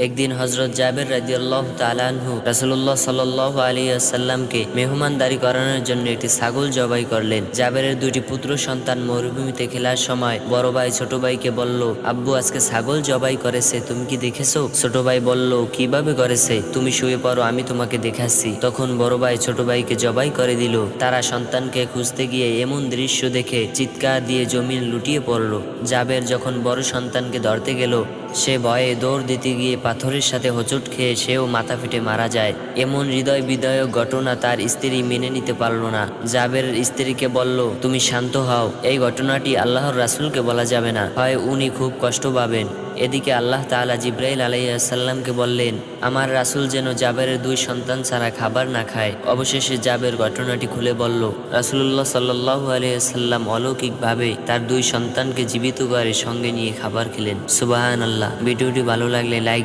একদিন হযরত জাবের রাদিয়াল্লাহু তাআলা আনহু রাসূলুল্লাহ সাল্লাল্লাহু আলাইহি ওয়াসাল্লামকে মেহমানদারি করানোর জন্য একটি ছাগল জবাই করলেন। জাবেরের দুটি পুত্র সন্তান মরুভূমিতে খেলার সময় বড় ভাই ছোট ভাইকে বলল, আব্বু আজকে ছাগল জবাই করেছে, তুমি কি দেখেছো? ছোট ভাই বলল, কিভাবে করেছে? তুমি শুয়ে পড়ো, আমি তোমাকে দেখাচ্ছি। তখন বড় ভাই ছোট ভাইকে জবাই করে দিল। তারা সন্তানকে খুঁজতে গিয়ে এমন দৃশ্য দেখে চিৎকার দিয়ে জমিন লুটিয়ে পড়ল। জাবের যখন বড় সন্তানকে ধরতে গেল, সে ভয়ে দৌড় দিতে গিয়ে পাথরের সাথে হোঁচট খেয়ে সেও মাথা ফেটে মারা যায়। এমন হৃদয় বিদায়ক ঘটনা তার স্ত্রী মেনে নিতে পারল না। জাবের স্ত্রীকে বলল, তুমি শান্ত হও, এই ঘটনাটি আল্লাহর রাসূলকে বলা যাবে না, হয় উনি খুব কষ্ট পাবেন। এদিকে আল্লাহ তাআলা জিবরাইল আলাইহিস সালামকে বললেন, আমার রাসূল যেন জাবেরের দুই সন্তান ছাড়া খাবার না খায়। অবশেষে জাবের ঘটনাটি খুলে বলল। রাসূলুল্লাহ সাল্লাল্লাহু আলাইহি ওয়াসাল্লাম অলৌকিকভাবে তার দুই সন্তানকে জীবিত করে সঙ্গে নিয়ে খাবার খেলেন। সুবহানাল্লাহ। ভিডিওটি ভালো লাগলে লাইক